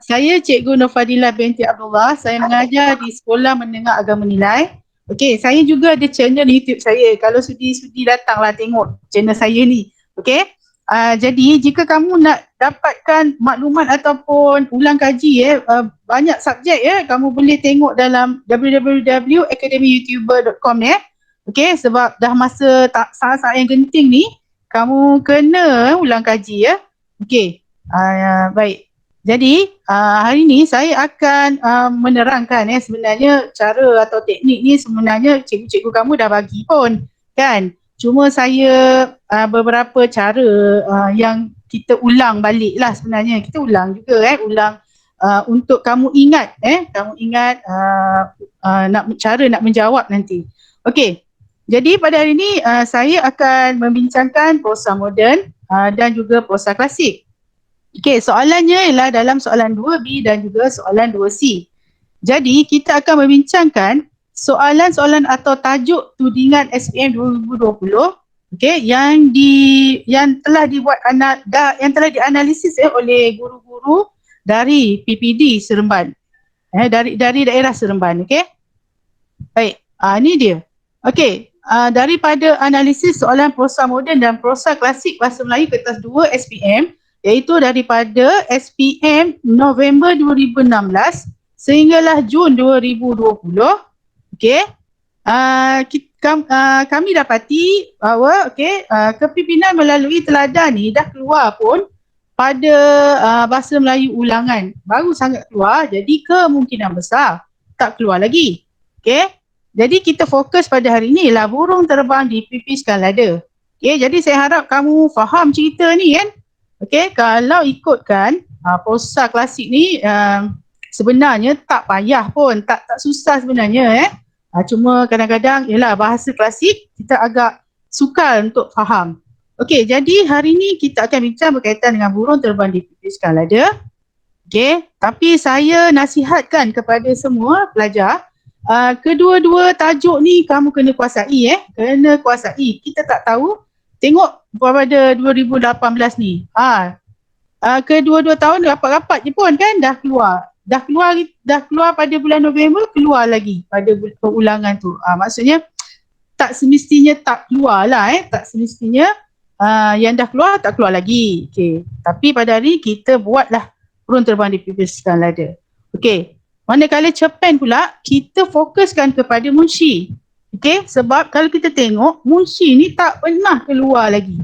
Saya Cikgu Nurfadilah binti Abdullah. Saya mengajar di Sekolah Menengah Agama Nilai. Okey, saya juga ada channel YouTube saya. Kalau sudi-sudi datanglah tengok channel saya ni. Okey. Jadi jika kamu nak dapatkan maklumat ataupun ulang kaji banyak subjek kamu boleh tengok dalam www.academyyoutuber.com ni. Okey, sebab dah masa saat-saat yang genting ni kamu kena ulang kaji ya. Okey. Baik. Jadi hari ni saya akan menerangkan sebenarnya cara atau teknik ni sebenarnya cikgu-cikgu kamu dah bagi pun kan. Cuma saya beberapa cara yang kita ulang balik lah sebenarnya. Kita ulang juga ulang untuk kamu ingat kamu ingat cara nak menjawab nanti. Okey. Jadi pada hari ini saya akan membincangkan prosa moden dan juga prosa klasik. Okey, soalannya ialah dalam soalan 2B dan juga soalan 2C. Jadi, kita akan membincangkan soalan-soalan atau tajuk tudingan SPM 2020 yang telah dibuat yang telah dianalisis oleh guru-guru dari PPD Seremban. Dari daerah Seremban, okey. Baik, ini dia. Okey, daripada analisis soalan prosa moden dan prosa klasik bahasa Melayu kertas 2 SPM iaitu daripada SPM November 2016 sehinggalah Jun 2020. Okey. Kami dapati bahawa kepimpinan melalui teladan ni dah keluar pun pada bahasa Melayu ulangan. Baru sangat keluar, jadi kemungkinan besar tak keluar lagi. Okey. Jadi kita fokus pada hari ni lah burung terbang dipipiskan lada. Okey, jadi saya harap kamu faham cerita ni kan. Okey, kalau ikutkan prosa klasik ni sebenarnya tak payah pun, tak susah sebenarnya cuma kadang-kadang ialah bahasa klasik kita agak sukar untuk faham. Okey, jadi hari ni kita akan bincang berkaitan dengan burung terbang dipipiskan lada. Okey, tapi saya nasihatkan kepada semua pelajar kedua-dua tajuk ni kamu kena kuasai kena kuasai. Kita tak tahu, tengok pada 2018 ni. Kedua-dua tahun rapat-rapat je pun kan dah keluar. Dah keluar pada bulan November, keluar lagi pada ulangan tu. Maksudnya tak semestinya tak keluar lah tak semestinya yang dah keluar tak keluar lagi. Okey. Tapi pada hari kita buatlah burung terbang dipipiskan lada. Okey. Manakala cerpen pula kita fokuskan kepada munshi. Okey, sebab kalau kita tengok munshi ni tak pernah keluar lagi.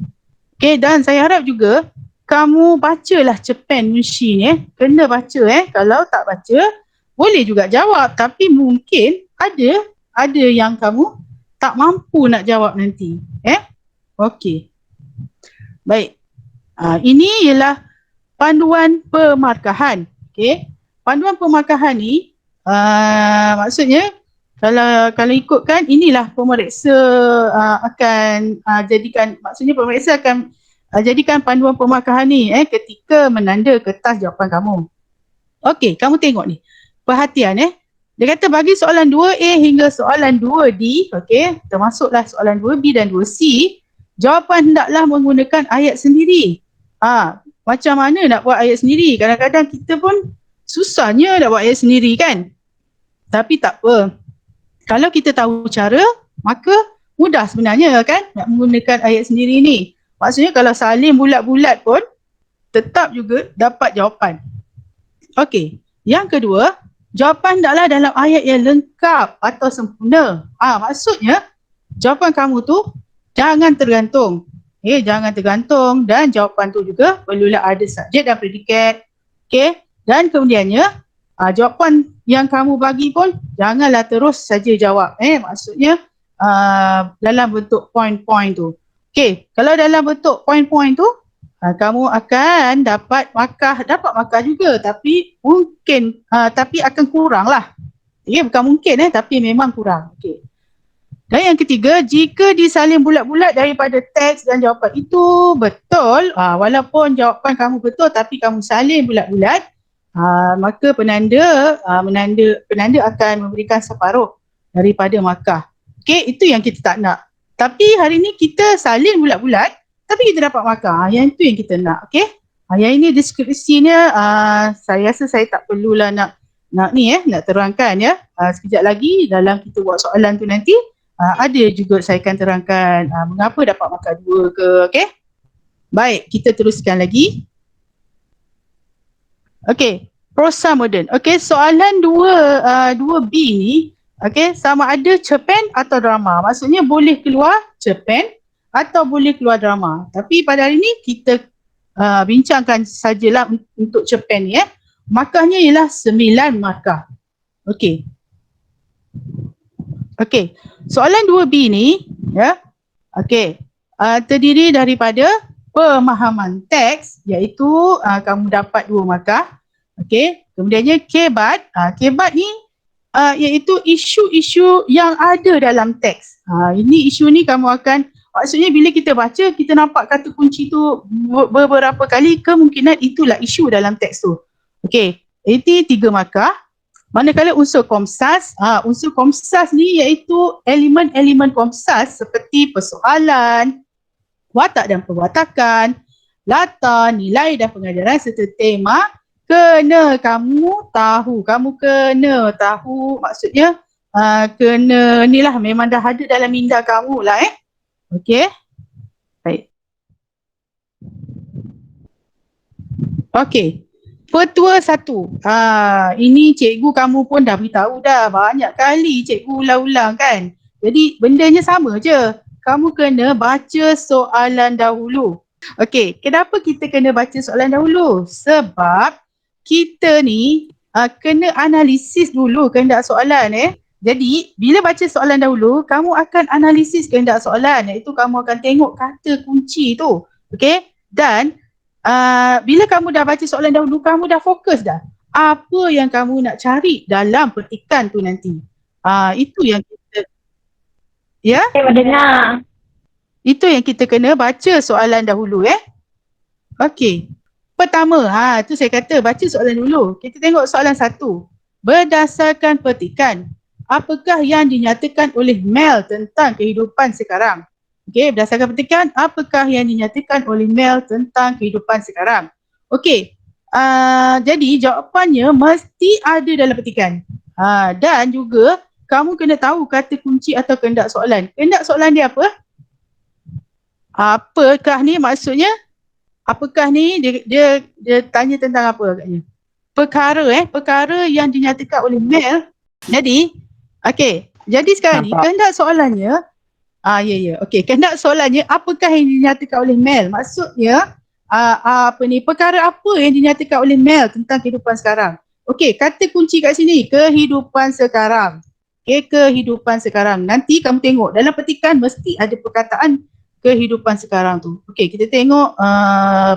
Okey, dan saya harap juga kamu bacalah cerpen munshi ni kena baca kalau tak baca boleh juga jawab tapi mungkin ada yang kamu tak mampu nak jawab nanti. Okey. Baik. Ini ialah panduan pemarkahan. Okey. Panduan pemarkahan ni maksudnya kalau ikutkan inilah pemeriksa akan jadikan, maksudnya pemeriksa akan jadikan panduan pemarkahan ni ketika menanda kertas jawapan kamu. Okey, kamu tengok ni. Perhatian Dia kata bagi soalan 2A hingga soalan 2D, okey, termasuklah soalan 2B dan 2C, jawapan hendaklah menggunakan ayat sendiri. Macam mana nak buat ayat sendiri? Kadang-kadang kita pun susahnya nak buat ayat sendiri kan? Tapi tak apa. Kalau kita tahu cara, maka mudah sebenarnya kan nak menggunakan ayat sendiri ni. Maksudnya kalau salin bulat-bulat pun tetap juga dapat jawapan. Okey. Yang kedua, jawapan hendaklah dalam ayat yang lengkap atau sempurna. Maksudnya jawapan kamu tu jangan tergantung. Jangan tergantung dan jawapan tu juga perlulah ada subjek dan predikat. Okey. Dan kemudiannya jawapan yang kamu bagi pun janganlah terus saja jawab. Maksudnya dalam bentuk poin-poin tu. Okey, kalau dalam bentuk poin-poin tu kamu akan dapat markah juga tapi mungkin tapi akan kurang lah. Bukan mungkin tapi memang kurang. Okey. Dan yang ketiga, jika disalin bulat-bulat daripada teks dan jawapan itu betul, walaupun jawapan kamu betul tapi kamu salin bulat-bulat, maka penanda akan memberikan separuh daripada markah. Okey, itu yang kita tak nak. Tapi hari ni kita salin bulat-bulat tapi kita dapat markah. Yang itu yang kita nak. Okey. Yang ini deskripsinya saya rasa saya tak perlulah nak terangkan ya. Sekejap lagi dalam kita buat soalan tu nanti ada juga saya akan terangkan mengapa dapat markah 2 ke, okey? Baik, kita teruskan lagi. Okey, prosa moden. Okey, soalan 2B ni, okey, sama ada cerpen atau drama. Maksudnya boleh keluar cerpen atau boleh keluar drama. Tapi pada hari ni kita bincangkan sajalah untuk cerpen ni ya. Markahnya ialah 9 markah. Okey. Okey. Soalan 2B ni ya. Okey. Terdiri daripada pemahaman teks iaitu kamu dapat 2 markah. Okey. Kemudiannya kebat. Kebat ni iaitu isu-isu yang ada dalam teks. Ini isu ni kamu akan, maksudnya bila kita baca, kita nampak kata kunci tu beberapa kali, kemungkinan itulah isu dalam teks tu. Okey, ini 3 markah. Manakala unsur komsas, unsur komsas ni iaitu elemen-elemen komsas seperti persoalan, watak dan perwatakan, latar, nilai dan pengajaran serta tema kena kamu tahu. Kamu kena tahu, maksudnya kena ni lah, memang dah ada dalam minda kamu lah Okey. Baik. Okey. Petua 1. Ini cikgu kamu pun dah beritahu dah. Banyak kali cikgu ulang-ulang kan. Jadi bendanya sama je. Kamu kena baca soalan dahulu. Okey, kenapa kita kena baca soalan dahulu? Sebab kita ni kena analisis dulu kehendak soalan Jadi, bila baca soalan dahulu, kamu akan analisis kehendak soalan, iaitu kamu akan tengok kata kunci tu. Okey? Dan bila kamu dah baca soalan dahulu, kamu dah fokus dah. Apa yang kamu nak cari dalam petikan tu nanti. Itu yang kita dengar. Itu yang kita kena baca soalan dahulu Okey. Pertama, tu saya kata baca soalan dulu. Kita tengok soalan 1. Berdasarkan petikan, apakah yang dinyatakan oleh Mel tentang kehidupan sekarang? Okey, berdasarkan petikan, apakah yang dinyatakan oleh Mel tentang kehidupan sekarang? Okey, jadi jawapannya mesti ada dalam petikan. Dan juga kamu kena tahu kata kunci atau kehendak soalan. Kehendak soalan dia apa? Apakah ni maksudnya? Apakah ni dia tanya tentang apa agaknya? Perkara yang dinyatakan oleh Mel. Jadi, okey. Jadi sekarang ni kehendak soalannya okey, kehendak soalannya apakah yang dinyatakan oleh Mel? Maksudnya perkara apa yang dinyatakan oleh Mel tentang kehidupan sekarang? Okey, kata kunci kat sini kehidupan sekarang. Okey, kehidupan sekarang. Nanti kamu tengok dalam petikan mesti ada perkataan kehidupan sekarang tu. Okey, kita tengok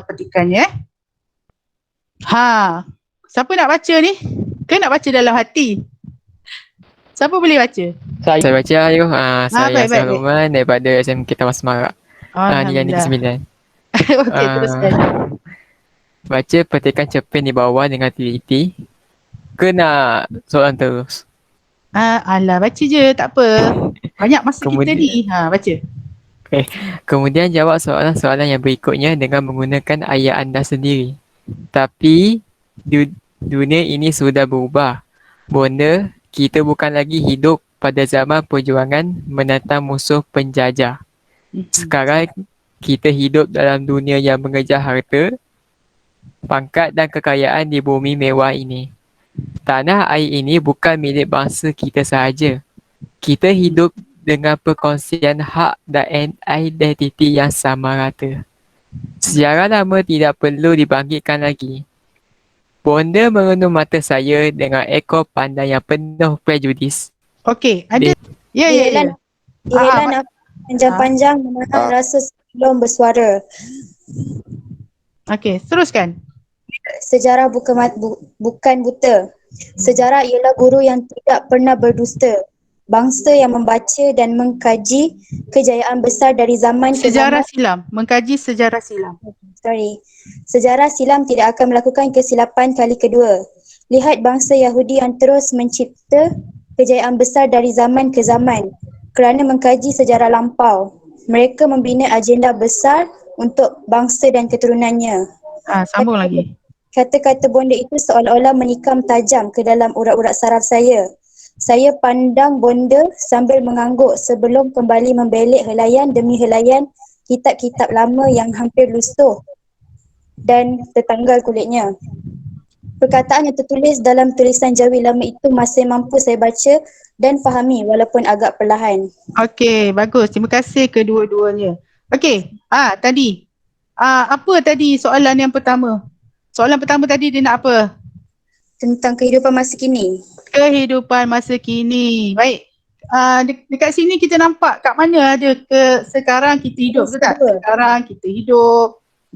petikannya. Siapa nak baca ni? Ke nak baca dalam hati? Siapa boleh baca? Saya baca you. Saya Asal Luman daripada SMK Taman Semarak. Ni yang negeri 9. Okey, teruskan. Baca petikan cerpen di bawah dengan teliti. Kena soalan terus. Alah, baca je, tak apa. Banyak masa kita ni. Baca. Okay. Kemudian jawab soalan-soalan yang berikutnya dengan menggunakan ayat anda sendiri. Tapi dunia ini sudah berubah. Bonda, kita bukan lagi hidup pada zaman perjuangan menentang musuh penjajah. Sekarang kita hidup dalam dunia yang mengejar harta, pangkat dan kekayaan di bumi mewah ini. Tanah air ini bukan milik bangsa kita sahaja. Kita hidup dengan perkongsian hak dan identiti yang sama rata. Sejarah lama tidak perlu dibangkitkan lagi. Bonda merenung mata saya dengan ekor pandang yang penuh prejudis. Okey, ada. Ya. Dihelan panjang-panjang menahan rasa sebelum bersuara. Okey, teruskan. Sejarah bukan buta. Sejarah ialah guru yang tidak pernah berdusta. Bangsa yang membaca dan mengkaji kejayaan besar dari zaman ke zaman. Mengkaji sejarah silam. Sejarah silam tidak akan melakukan kesilapan kali kedua. Lihat bangsa Yahudi yang terus mencipta kejayaan besar dari zaman ke zaman kerana mengkaji sejarah lampau. Mereka membina agenda besar untuk bangsa dan keturunannya. Sambung lagi. Kata-kata bonda itu seolah-olah menikam tajam ke dalam urat-urat saraf saya. Saya pandang bonda sambil mengangguk sebelum kembali membelik helaian demi helaian kitab-kitab lama yang hampir lusuh dan tertanggal kulitnya. Perkataan yang tertulis dalam tulisan Jawi lama itu masih mampu saya baca dan fahami walaupun agak perlahan. Okey, bagus. Terima kasih kedua-duanya. Okey, tadi. Apa tadi soalan yang pertama? Soalan pertama tadi dia nak apa? Tentang kehidupan masa kini. Kehidupan masa kini. Baik. Dekat sini kita nampak kat mana ada sekarang kita hidup, betul tak? Betul. Sekarang kita hidup.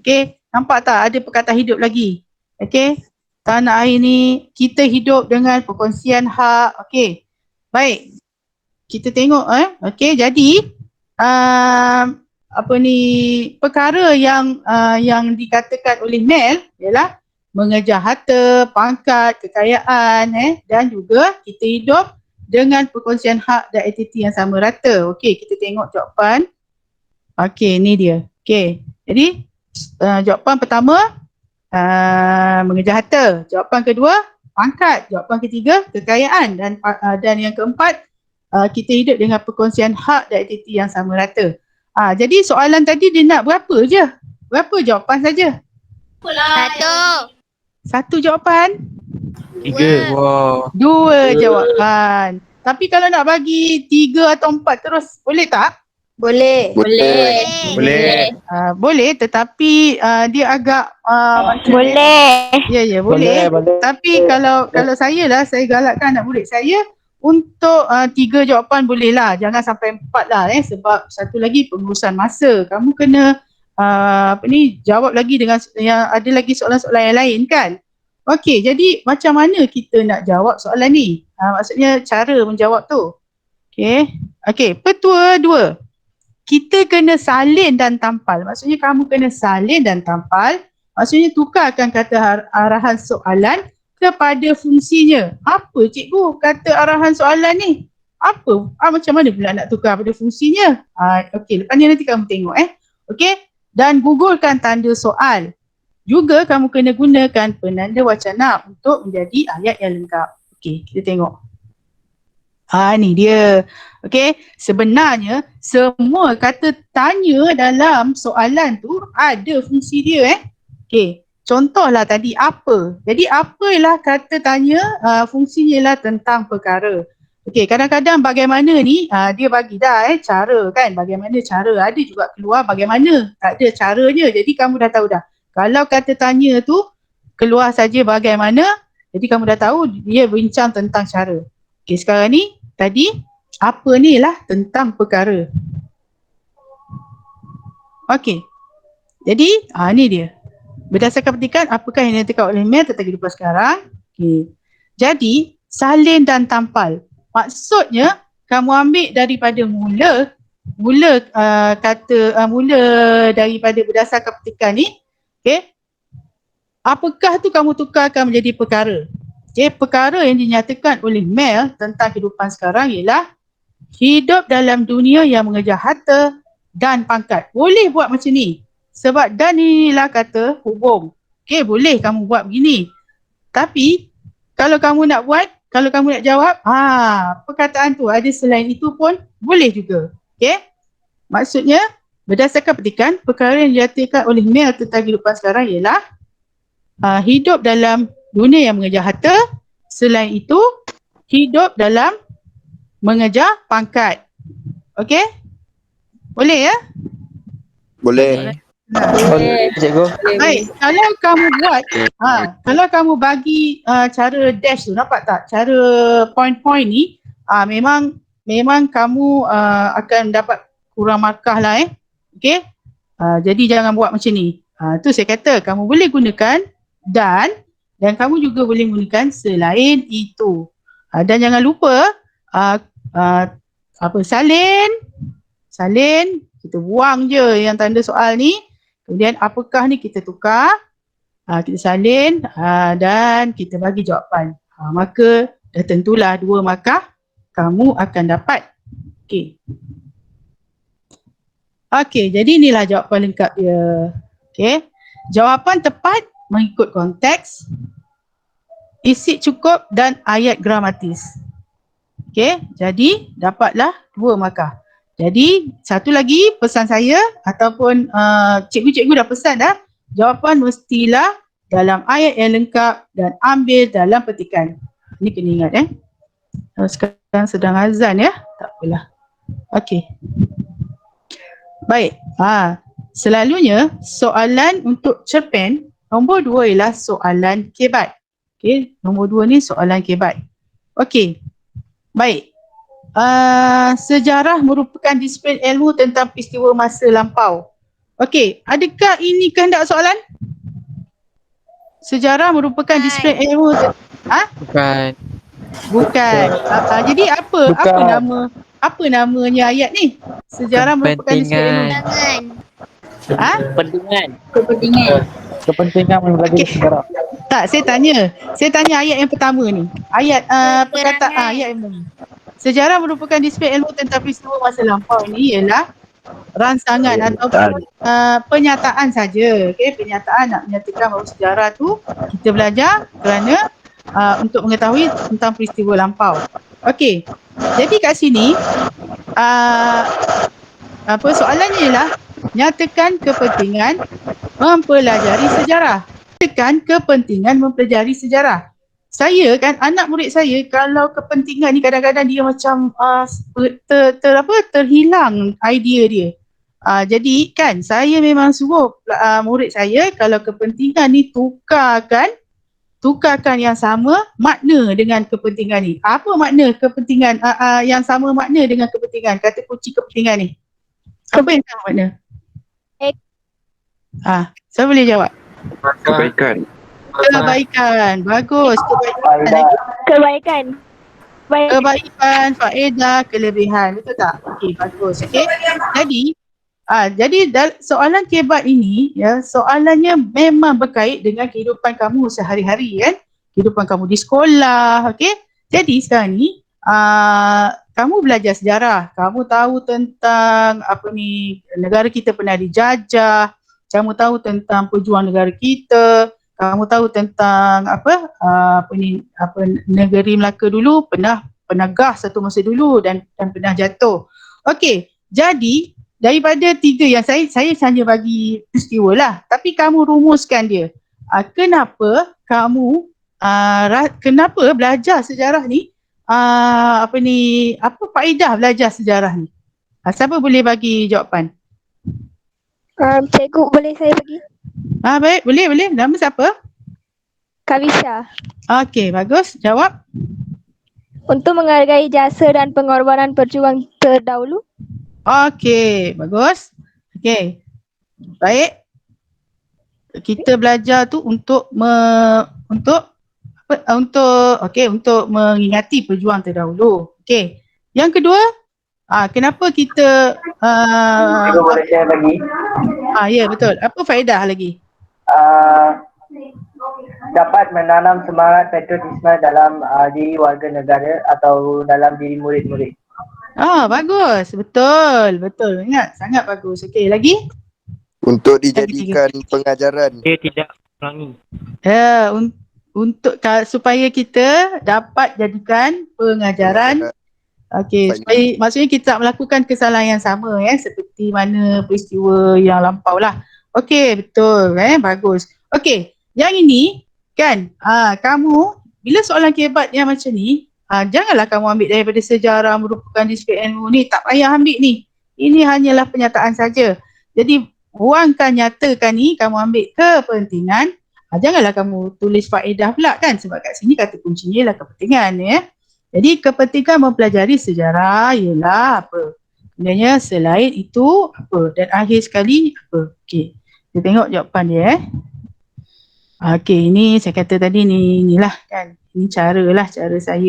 Okey, nampak tak ada perkataan hidup lagi? Okey. Tanah air ni kita hidup dengan perkongsian hak. Okey. Baik. Kita tengok okey, jadi perkara yang dikatakan oleh Mel ialah mengejar harta, pangkat, kekayaan dan juga kita hidup dengan perkongsian hak dan aktiviti yang sama rata. Okey, kita tengok jawapan. Okey, ni dia. Okey. Jadi jawapan pertama mengejar harta. Jawapan kedua pangkat. Jawapan ketiga kekayaan dan yang keempat kita hidup dengan perkongsian hak dan aktiviti yang sama rata. Jadi soalan tadi dia nak berapa je? Berapa jawapan saja? Satu jawapan? 3. Wow. 2 jawapan. Tapi kalau nak bagi 3 atau 4 terus, boleh tak? Boleh. Boleh, tetapi dia agak Boleh. Ya, boleh. Tapi kalau saya galakkan anak murid saya untuk 3 jawapan boleh lah. Jangan sampai 4 lah sebab satu lagi pengurusan masa. Kamu kena jawab lagi dengan yang ada lagi soalan-soalan yang lain kan. Okey, jadi macam mana kita nak jawab soalan ni? Maksudnya cara menjawab tu. Okey, petua 2. Kita kena salin dan tampal. Maksudnya kamu kena salin dan tampal. Maksudnya tukarkan kata arahan soalan kepada fungsinya. Apa cikgu kata arahan soalan ni? Apa? Macam mana pula nak tukar pada fungsinya? Okey, lepas ni nanti kamu tengok Okey, dan gugurkan tanda soal. Juga kamu kena gunakan penanda wacana untuk menjadi ayat yang lengkap. Okey, kita tengok. Ni dia. Okey, sebenarnya semua kata tanya dalam soalan tu ada fungsi dia Okey. Contohlah tadi apa. Jadi apalah kata tanya fungsinya ialah tentang perkara. Okey, kadang-kadang bagaimana ni dia bagi dah cara kan. Bagaimana cara. Ada juga keluar bagaimana. Tak ada caranya. Jadi kamu dah tahu dah. Kalau kata tanya tu keluar saja bagaimana. Jadi kamu dah tahu dia bincang tentang cara. Okey, sekarang ni tadi apa ni lah tentang perkara. Okey. Jadi ni dia. Berdasarkan petikan, apakah yang dinyatakan oleh Mel tentang kehidupan sekarang? Okay. Jadi, salin dan tampal. Maksudnya, kamu ambil daripada mula daripada berdasarkan petikan ni, okay. Apakah tu kamu tukarkan menjadi perkara? Okay. Perkara yang dinyatakan oleh Mel tentang kehidupan sekarang ialah hidup dalam dunia yang mengejar harta dan pangkat. Boleh buat macam ni. Sebab dan inilah kata hubung. Okey, boleh kamu buat begini. Tapi kalau kamu nak jawab, perkataan tu ada selain itu pun boleh juga. Okey? Maksudnya berdasarkan petikan, perkara yang dinyatakan oleh Mel tentang kehidupan sekarang ialah hidup dalam dunia yang mengejar harta, selain itu hidup dalam mengejar pangkat. Okey? Boleh ya? Boleh. Cikgu. Baik, kalau kamu bagi cara dash tu, nampak tak? Cara point-point ni memang kamu akan dapat kurang markah lah Okey? Jadi jangan buat macam ni. Tu saya kata kamu boleh gunakan dan kamu juga boleh gunakan selain itu. Dan jangan lupa salin, kita buang je yang tanda soal ni. Kemudian apakah ni kita tukar, kita salin dan kita bagi jawapan. Maka dah tentulah 2 markah kamu akan dapat. Okey, jadi inilah jawapan lengkap dia. Okey. Jawapan tepat mengikut konteks, isi cukup dan ayat gramatis. Okey, jadi dapatlah 2 markah. Jadi satu lagi pesan saya ataupun cikgu-cikgu dah pesan dah, jawapan mestilah dalam ayat yang lengkap dan ambil dalam petikan. Ini kena ingat Sekarang sedang azan ya. Tak apalah. Okey. Baik. Selalunya soalan untuk cerpen nombor 2 ialah soalan kebat. Okey, nombor 2 ni soalan kebat. Okey. Baik. Sejarah merupakan disiplin ilmu tentang peristiwa masa lampau. Okey, adakah ini kehendak soalan? Sejarah merupakan disiplin ilmu Bukan. Bukan. Jadi apa namanya ayat ni? Sejarah merupakan disiplin ilmu. Kepentingan mempelajari sejarah. Tak, saya tanya ayat yang pertama ni. Ayat perkataan ayat yang pertama. Sejarah merupakan disiplin ilmu tentang peristiwa masa lampau ni ialah rangsangan ataupun penyataan saja. Okey, penyataan nak menyatakan bahawa sejarah tu kita belajar kerana untuk mengetahui tentang peristiwa lampau. Okey. Jadi kat sini soalannya ialah nyatakan kepentingan mempelajari sejarah. Nyatakan kepentingan mempelajari sejarah. Saya kan, anak murid saya kalau kepentingan ni kadang-kadang dia macam terhilang idea dia. Jadi kan saya memang suruh murid saya kalau kepentingan ni tukarkan yang sama makna dengan kepentingan ni. Apa makna kepentingan yang sama makna dengan kepentingan? Kata kunci kepentingan ni. Apa yang sama makna? Saya boleh jawab. Kebaikan. Bagus. Kebaikan. Kebaikan, faedah, kelebihan. Betul tak? Okey, bagus. Okey. Jadi soalan kebat ini soalannya memang berkait dengan kehidupan kamu sehari-hari kan. Kehidupan kamu di sekolah, okey. Jadi sekarang ni kamu belajar sejarah, kamu tahu tentang negara kita pernah dijajah, kamu tahu tentang pejuang negara kita, kamu tahu tentang negeri Melaka dulu pernah gah satu masa dulu dan pernah jatuh. Okey, jadi daripada 3 yang saya hanya bagi peristiwa lah, tapi kamu rumuskan dia. Kenapa kamu kenapa belajar sejarah ni? Apa faedah belajar sejarah ni? Siapa boleh bagi jawapan? Cikgu, boleh saya bagi? Baik, boleh. Nama siapa? Kavisha. Okey, bagus. Jawab. Untuk menghargai jasa dan pengorbanan perjuang terdahulu. Okey, bagus. Okey. Baik. Kita belajar tu untuk mengingati pejuang terdahulu. Okey. Yang kedua, kenapa kita Boleh share lagi. Ya, betul. Apa faedah lagi? Dapat menanam semangat patriotisme dalam diri warga negara atau dalam diri murid-murid. Bagus. Betul. Ingat, sangat bagus. Okey, lagi? Untuk dijadikan pengajaran. Dia tidak ulangi. Untuk supaya kita dapat jadikan pengajaran. Okey, maksudnya kita tak melakukan kesalahan yang sama seperti mana peristiwa yang lampau lah. Okey, betul bagus. Okey, yang ini kan kamu bila soalan kebat yang macam ni, janganlah kamu ambil daripada sejarah merupakan disiplin ilmu ni, tak payah ambil ni. Ini hanyalah penyataan saja. Jadi buangkan, nyatakan ni, kamu ambil kepentingan. Janganlah kamu tulis faedah pula kan, sebab kat sini kata kuncinya ialah kepentingan Jadi kepentingan mempelajari sejarah ialah apa? Sebenarnya selain itu apa? Dan akhir sekali apa? Okey. Kita tengok jawapan dia Okey, ini saya kata tadi inilah kan. Ini cara saya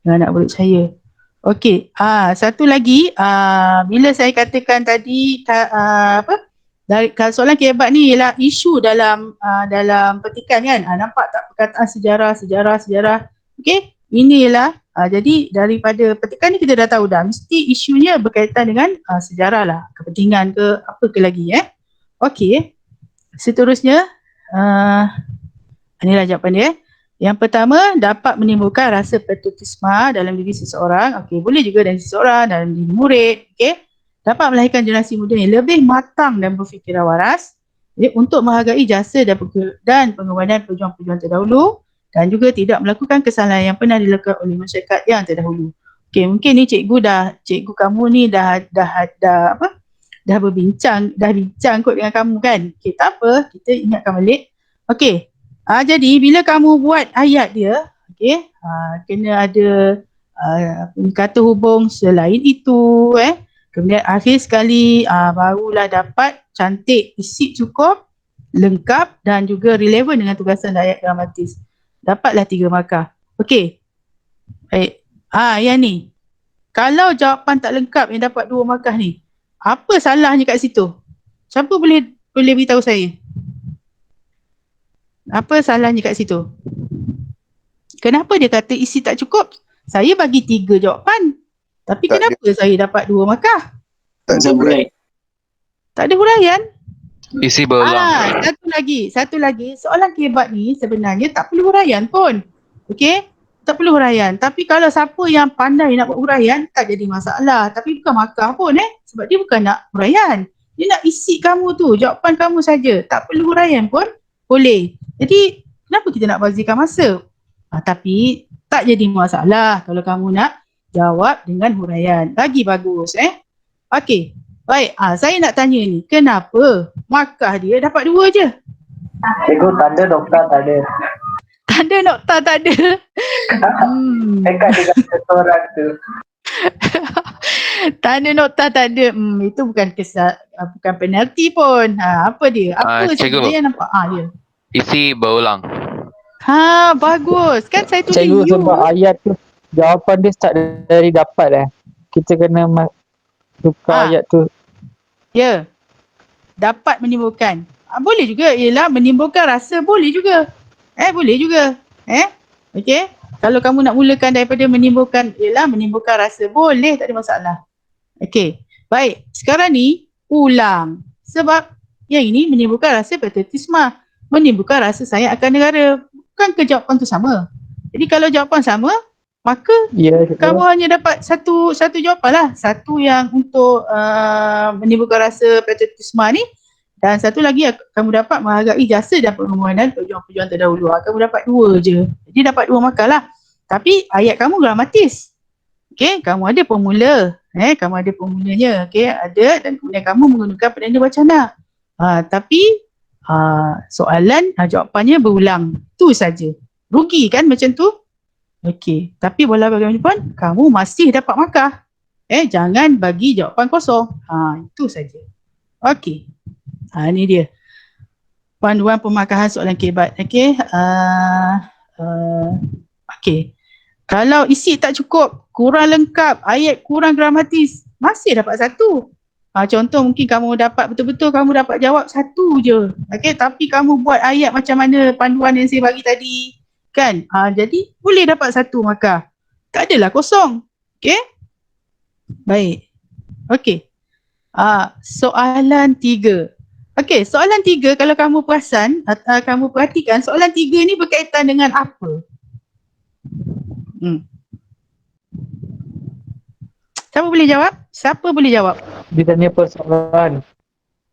dengan anak murid saya. Okey, satu lagi bila saya katakan tadi soalan kebat ni ialah isu dalam petikan kan. Nampak tak perkataan sejarah. Okey. Inilah jadi daripada petikan ni kita dah tahu dah mesti isunya berkaitan dengan sejarah lah, kepentingan ke apa ke lagi Okey. Seterusnya, inilah jawapan dia. Yang pertama, dapat menimbulkan rasa patriotisme dalam diri seseorang. Okey, boleh juga dalam seseorang, dalam diri murid. Okey, dapat melahirkan generasi muda yang lebih matang dan berfikiran waras. Jadi, untuk menghargai jasa dan pengorbanan pejuang-pejuang terdahulu dan juga tidak melakukan kesalahan yang pernah dilakukan oleh masyarakat yang terdahulu. Okey, mungkin ni cikgu kamu ni dah bincang kot dengan kamu kan. Okey, tak apa, kita ingatkan balik. Okey. Jadi bila kamu buat ayat dia, okey, kena ada kata hubung selain itu, kemudian akhir sekali barulah dapat cantik, isi cukup, lengkap dan juga relevan dengan tugasan ayat gramatis. Dapatlah 3 markah. Okey. Baik. Yang ni. Kalau jawapan tak lengkap yang dapat 2 markah ni, apa salahnya kat situ? Siapa boleh beritahu saya? Apa salahnya kat situ? Kenapa dia kata isi tak cukup? Saya bagi 3 jawapan. Tapi Tak kenapa saya dapat 2 markah? Tak ada huraian. Tak ada huraian? Isi berulang. Satu lagi. Soalan kebat ni sebenarnya tak perlu huraian pun. Okey? Tak perlu huraian. Tapi kalau siapa yang pandai nak buat huraian, tak jadi masalah. Tapi bukan markah pun sebab dia bukan nak huraian. Dia nak isi kamu tu, jawapan kamu saja. Tak perlu huraian pun boleh. Jadi, kenapa kita nak bazirkan masa? Tapi, tak jadi masalah kalau kamu nak jawab dengan huraian. Lagi bagus, Okey. Baik, saya nak tanya ni. Kenapa markah dia dapat 2 je? Cikgu, tanda nokta tak ada. Tanda nokta tak ada. Dekat dengan seseorang tu. Tanda nokta tak ada. Itu bukan bukan penalti pun. Apa dia? Apa Cikgu. saya nampak? Dia. Isi berulang. Bagus. Kan saya tulis Cikgu, you. sebab ayat tu jawapan dia start dari dapat kita kena tukar ayat tu. Ya. Dapat menimbulkan. Boleh juga. Ialah menimbulkan rasa boleh juga. Boleh juga. Okey. Kalau kamu nak mulakan daripada menimbulkan rasa, boleh, tak ada masalah. Okey. Baik. Sekarang ni ulang. Sebab yang ini menimbulkan rasa patriotisme. Menimbulkan rasa sayang akan negara. Bukankah jawapan tu sama? Jadi kalau jawapan sama, maka kamu hanya dapat satu jawapan lah. Satu yang untuk menimbulkan rasa patriotisme ni, dan satu lagi kamu dapat menghargai jasa dan pengorbanan pejuang-pejuang terdahulu. Kamu dapat 2 je. Jadi dapat 2 markah lah. Tapi ayat kamu gramatis. Okey, kamu ada formula. Kamu ada formulanya. Okey, ada, dan kemudian kamu menggunakan perdana wacana. Tapi soalan jawapannya berulang. Tu saja. Rugi kan macam tu? Okey, tapi walau bagaimanapun kamu masih dapat markah. Jangan bagi jawapan kosong. Itu saja. Okey. Ini dia. Panduan pemarkahan soalan kebat. Okey. Okey. Kalau isi tak cukup, kurang lengkap, ayat kurang gramatis, masih dapat 1. Contoh mungkin kamu dapat betul-betul kamu dapat jawab 1 je. Okey, tapi kamu buat ayat macam mana panduan yang saya bagi tadi. Kan? Jadi boleh dapat 1 markah. Tak adalah kosong. Okey? Baik. Okey. Soalan 3. Okey, soalan 3 kalau kamu perasan, kamu perhatikan soalan 3 ni berkaitan dengan apa? Siapa boleh jawab? Siapa boleh jawab? Dia tanya persoalan.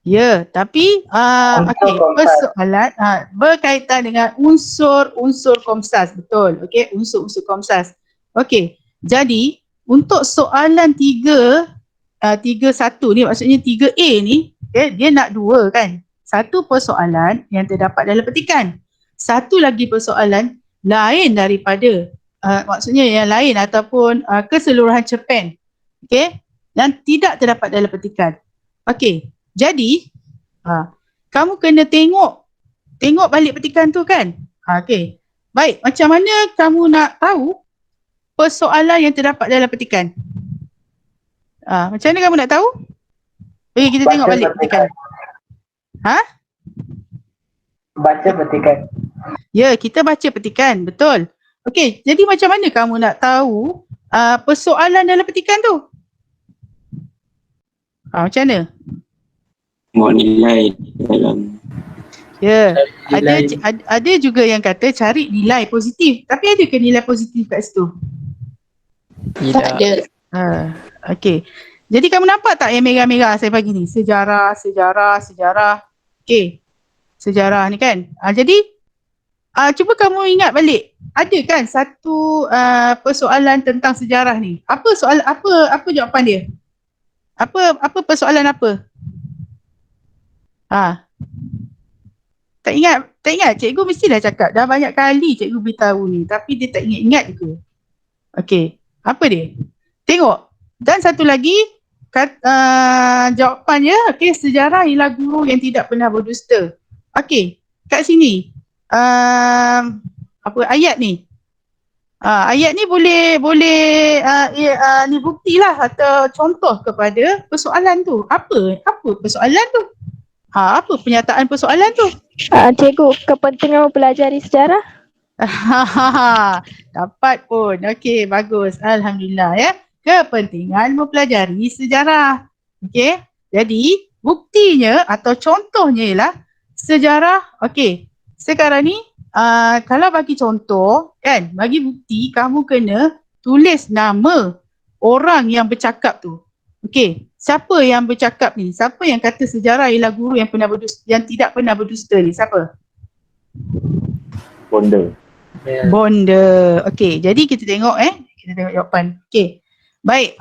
Ya, tapi okey, persoalan berkaitan dengan unsur-unsur Komsas, betul. Okey, unsur-unsur Komsas. Okey. Jadi, untuk soalan 3 1 ni, maksudnya 3A ni, dia nak 2 kan. 1 persoalan yang terdapat dalam petikan. 1 lagi persoalan lain daripada maksudnya yang lain ataupun keseluruhan cerpen. Okey, yang tidak terdapat dalam petikan. Okey. Jadi, kamu kena tengok balik petikan tu kan. Okey. Baik, macam mana kamu nak tahu persoalan yang terdapat dalam petikan? Macam mana kamu nak tahu? Kita tengok balik petikan. Baca petikan. Ya, kita baca petikan, betul. Okey, jadi macam mana kamu nak tahu persoalan dalam petikan tu? Macam mana? Tengok nilai dalam Ya, ada juga yang kata cari nilai positif. Tapi ada ke nilai positif kat situ? Tidak. Okey. Jadi kamu nampak tak yang merah-merah saya bagi ni? Sejarah. Okey. Sejarah ni kan. Jadi cuba kamu ingat balik. Ada kan satu persoalan tentang sejarah ni? Apa jawapan dia? Apa persoalan apa? Tak ingat. Cikgu mestilah cakap. Dah banyak kali cikgu beritahu ni. Tapi dia tak ingat juga. Okey. Apa dia? Tengok. Dan satu lagi, jawapannya, okey, sejarah ialah guru yang tidak pernah berdusta. Okey. Kat sini. Apa ayat ni? Ayat ni boleh ni buktilah atau contoh kepada persoalan tu. Apa persoalan tu? Apa pernyataan persoalan tu? Cikgu, kepentingan mempelajari sejarah? Dapat pun. Okey, bagus. Alhamdulillah ya. Kepentingan mempelajari sejarah. Okey. Jadi, buktinya atau contohnya ialah sejarah. Okey. Sekarang ni kalau bagi contoh kan, bagi bukti kamu kena tulis nama orang yang bercakap tu. Okey, siapa yang bercakap ni? Siapa yang kata sejarah ialah guru yang tidak pernah berdusta ni? Siapa? Bonda. Okey, jadi kita tengok kita tengok jawapan. Okey. Baik.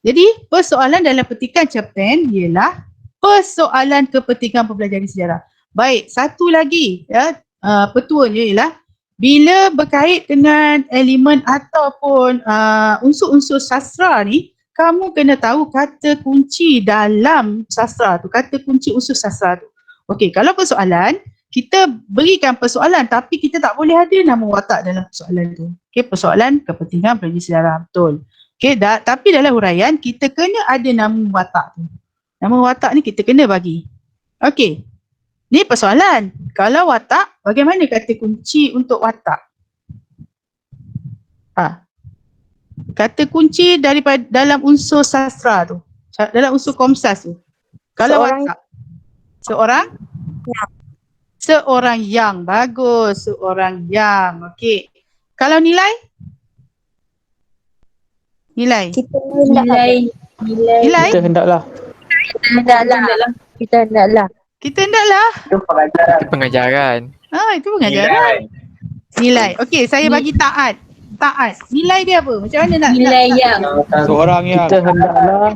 Jadi persoalan dalam petikan cerpen ialah persoalan kepentingan mempelajari sejarah. Baik, satu lagi ya, petuanya ialah bila berkait dengan elemen ataupun unsur-unsur sastra ni, kamu kena tahu kata kunci dalam sastra tu, kata kunci unsur sastra tu. Okey, kalau persoalan, kita berikan persoalan tapi kita tak boleh ada nama watak dalam persoalan tu. Okey, persoalan kepentingan mempelajari sejarah, betul. Okey, tapi dalam huraian kita kena ada nama watak tu. Nama watak ni kita kena bagi. Okey. Ni persoalan. Kalau watak, bagaimana kata kunci untuk watak? Kata kunci daripada dalam unsur sastra tu. Dalam unsur komsas tu. Kalau watak. Seorang yang. Bagus. Seorang yang. Okey. Kalau nilai? Nilai. Kita hendaklah. Kita hendaklah. Itu pengajaran. Itu pengajaran. Itu pengajaran. Nilai. Okey, saya bagi taat. Nilai dia apa? Macam mana nak? Nilai yang. Seorang yang. Kita hendaklah.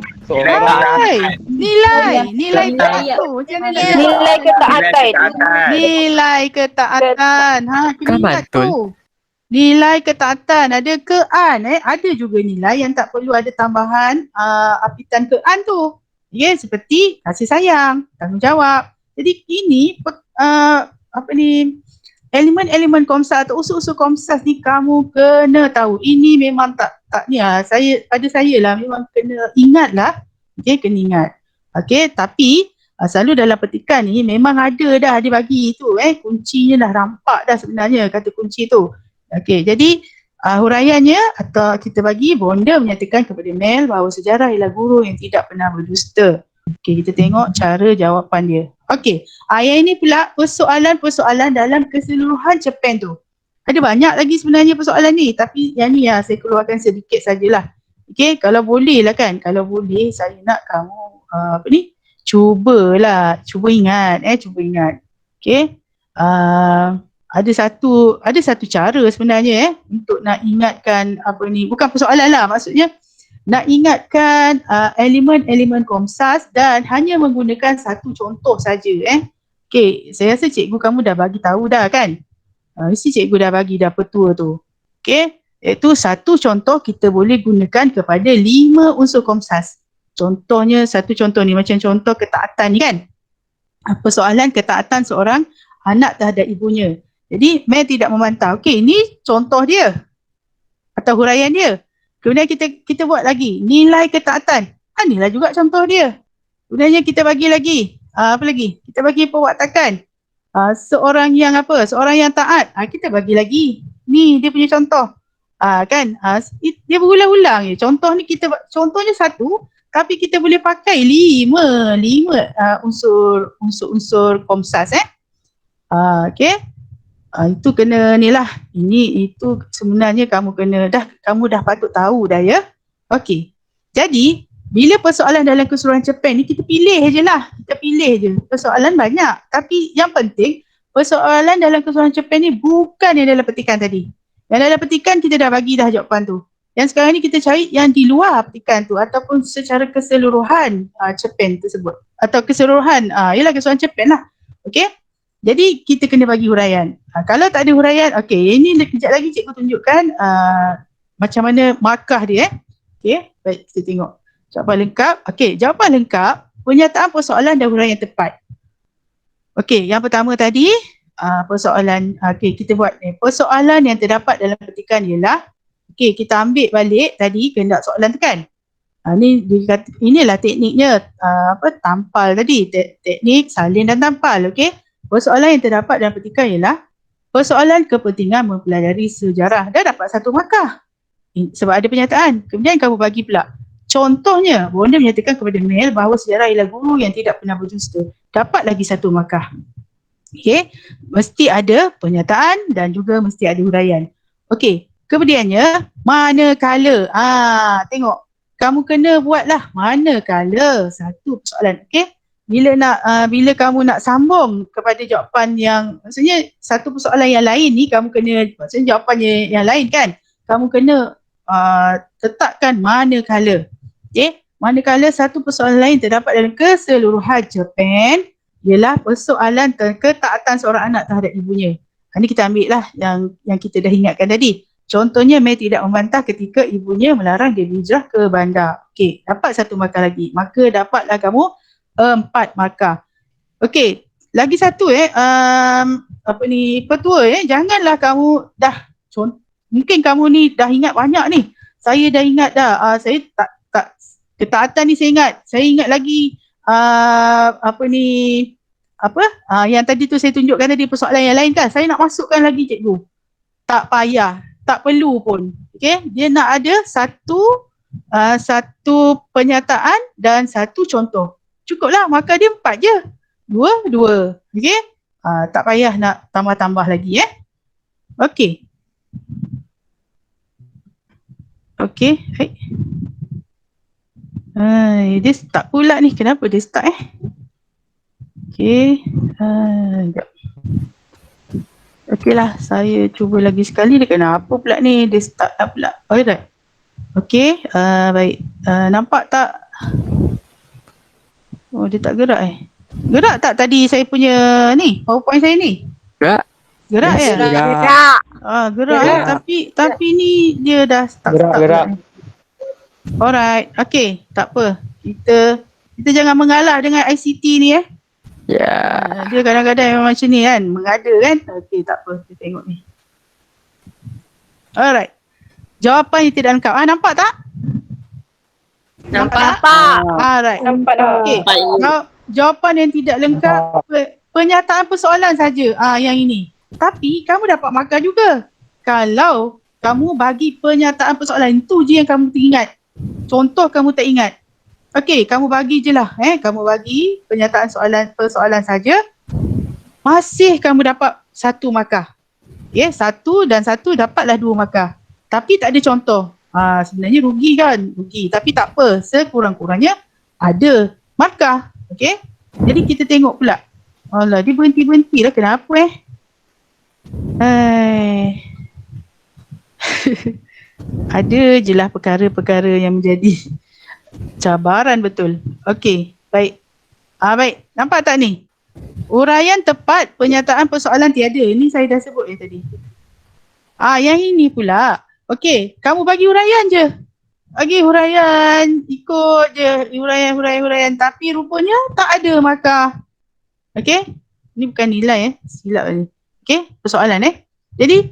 Nilai taat tu. Macam mana? Nilai ketaatan. Nilai ketaatan. Kena ingat tu. Nilai ketaatan. Ada ke-an. Ada juga nilai yang tak perlu ada tambahan apitan ke-an tu. Ya, seperti kasih sayang, tanggungjawab. Jadi ini elemen-elemen komsas atau unsur-unsur komsas ni kamu kena tahu. Ini memang tak ni saya lah memang kena ingat lah. Okey, kena ingat. Okey, tapi selalu dalam petikan ni memang ada dah dia bagi tu kuncinya dah nampak dah sebenarnya kata kunci tu. Okey, jadi huraiannya atau kita bagi Bonda menyatakan kepada Mel bahawa sejarah ialah guru yang tidak pernah berdusta. Okey, kita tengok cara jawapan dia. Okey, yang ini pula persoalan-persoalan dalam keseluruhan cerpen tu. Ada banyak lagi sebenarnya persoalan ni, tapi yang ni saya keluarkan sedikit sajalah. Okey, kalau boleh lah kan, kalau boleh saya nak kamu cuba ingat. Okey, ada satu cara sebenarnya untuk nak ingatkan bukan persoalan lah, maksudnya nak ingatkan elemen-elemen komsas dan hanya menggunakan satu contoh saja. Okey, saya rasa cikgu kamu dah bagi tahu dah kan? Mesti cikgu dah bagi dah petua tu. Okey, iaitu satu contoh kita boleh gunakan kepada 5 unsur komsas. Contohnya satu contoh ni macam contoh ketaatan ni kan? Persoalan ketaatan seorang anak terhadap ibunya. Jadi Mel tidak membantah. Okey, ni contoh dia atau huraian dia. Kemudian kita buat lagi nilai ketaatan. Inilah juga contoh dia. Kemudian kita bagi lagi apa lagi? Kita bagi perwatakan. Seorang yang taat. Kita bagi lagi. Ni dia punya contoh. Kan? Dia berulang-ulang je. Contoh ni contohnya satu tapi kita boleh pakai 5 unsur komsas Okey. Itu kena ni lah. Itu sebenarnya kamu dah patut tahu dah ya. Okey. Jadi, bila persoalan dalam keseluruhan cerpen ni kita pilih je lah. Kita pilih je. Persoalan banyak. Tapi yang penting, persoalan dalam keseluruhan cerpen ni bukan yang dalam petikan tadi. Yang dalam petikan kita dah bagi dah jawapan tu. Yang sekarang ni kita cari yang di luar petikan tu ataupun secara keseluruhan cerpen tersebut. Atau keseluruhan, yelah keseluruhan cerpen lah. Okey. Jadi kita kena bagi huraian. Kalau tak ada huraian, okey, ini kejap lagi cikgu tunjukkan macam mana markah dia. Okey, baik kita tengok. Jawapan lengkap. Okey, jawapan lengkap, pernyataan persoalan dan huraian tepat. Okey, yang pertama tadi, persoalan, okey kita buat ni. Persoalan yang terdapat dalam petikan ialah, okey kita ambil balik tadi kehendak soalan tekan. Inilah tekniknya, tampal tadi, teknik salin dan tampal, okey. Persoalan yang terdapat dalam petikan ialah persoalan kepentingan mempelajari sejarah. Dah dapat 1 markah. Sebab ada pernyataan. Kemudian kamu bagi pula. Contohnya, bonda menyatakan kepada Mel bahawa sejarah ialah guru yang tidak pernah berdusta. Dapat lagi 1 markah. Okey. Mesti ada pernyataan dan juga mesti ada huraian. Okey. Kemudiannya, manakala. Tengok. Kamu kena buatlah manakala 1 persoalan. Okey. Bila kamu nak sambung kepada jawapan yang, maksudnya 1 persoalan yang lain ni kamu kena, maksudnya jawapannya yang lain kan, kamu kena tetapkan manakala. Okay, manakala 1 persoalan lain terdapat dalam keseluruhan cerpen ialah persoalan ketaatan seorang anak terhadap ibunya. Ini kita ambil lah yang kita dah ingatkan tadi. Contohnya, Mel tidak membantah ketika ibunya melarang dia berhijrah ke bandar. Okey, dapat 1 markah lagi. Maka dapatlah kamu 4 markah. Okey, lagi 1 petua janganlah kamu mungkin kamu ni dah ingat banyak ni. Saya dah ingat dah. Saya tak ketaatan ni saya ingat. Saya ingat lagi yang tadi tu saya tunjukkan tadi persoalan yang lain kan. Saya nak masukkan lagi cikgu. Tak payah, tak perlu pun. Okey, dia nak ada satu pernyataan dan 1 contoh. Cukuplah, markah dia 4 je. 2. Okey? Tak payah nak tambah-tambah lagi Okey. Okey. Dia start pula ni. Kenapa dia start Okey. Okey lah, saya cuba lagi sekali. Dia kenapa pula ni? Dia start dah pula. Alright. Okey, baik. Nampak tak? Oh, dia tak gerak Gerak tak tadi saya punya ni, PowerPoint saya ni? Gerak. Gerak ya? Gerak. Gerak tapi ni dia dah start. Gerak. Alright, okey, tak apa. Kita jangan mengalah dengan ICT ni Ya. Dia kadang-kadang memang macam ni kan, mengada kan. Okey, tak apa, kita tengok ni. Alright. Jawapan yang tidak lengkap. Nampak tak? Nampak. Alright. Nampak dah. Okey. Jawapan yang tidak lengkap, pernyataan persoalan saja. Yang ini. Tapi kamu dapat markah juga. Kalau kamu bagi pernyataan persoalan, itu je yang kamu ingat. Contoh kamu tak ingat. Okey, kamu bagi je lah. Kamu bagi pernyataan persoalan saja. Masih kamu dapat 1 markah. Okay, 1 dan 1 dapatlah 2 markah. Tapi tak ada contoh. Sebenarnya rugi kan? Rugi. Tapi tak apa. Sekurang-kurangnya ada markah. Okey? Jadi kita tengok pula. Alah, dia berhenti-berhenti lah. Kenapa Ada je lah perkara-perkara yang menjadi cabaran betul. Okey, baik. Baik, nampak tak ni? Uraian tepat pernyataan persoalan tiada. Ini saya dah sebut tadi. Yang ini pula. Okey, kamu bagi huraian je. Bagi huraian, ikut je huraian. Tapi rupanya tak ada markah. Okey? Ini bukan nilai silap ni. Okey, persoalan Jadi,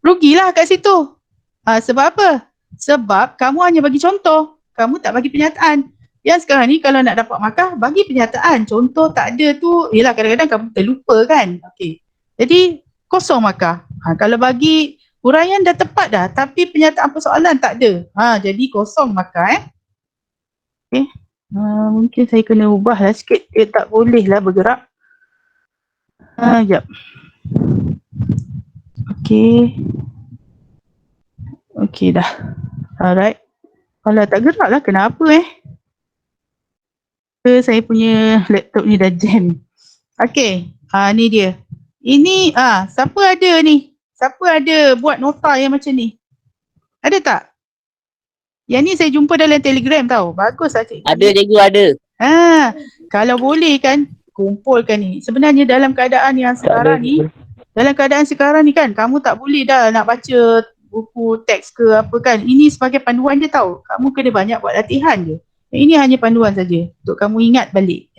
rugilah kat situ. Sebab apa? Sebab kamu hanya bagi contoh. Kamu tak bagi pernyataan. Yang sekarang ni kalau nak dapat markah, bagi pernyataan. Contoh tak ada tu, yelah kadang-kadang kamu terlupa kan. Okey. Jadi, kosong markah. Kalau bagi huraian dah tepat dah, tapi pernyataan persoalan tak ada. Jadi kosong markah Okey. Mungkin saya kena ubah lah sikit. Dia tak boleh lah bergerak. Sekejap. Okay. Okay dah. Alright. Kalau tak gerak lah, kenapa saya punya laptop ni dah jam. Okay. Ni dia. Ini, siapa ada ni? Siapa ada buat nota yang macam ni? Ada tak? Yang ni saya jumpa dalam Telegram tau. Bagus lah cikgu. Ada cikgu, ada. Kalau boleh kan, kumpulkan ni. Sebenarnya dalam keadaan yang sekarang ni, kan, kamu tak boleh dah nak baca buku teks ke apa kan. Ini sebagai panduan je tau. Kamu kena banyak buat latihan je. Ini hanya panduan saja untuk kamu ingat balik.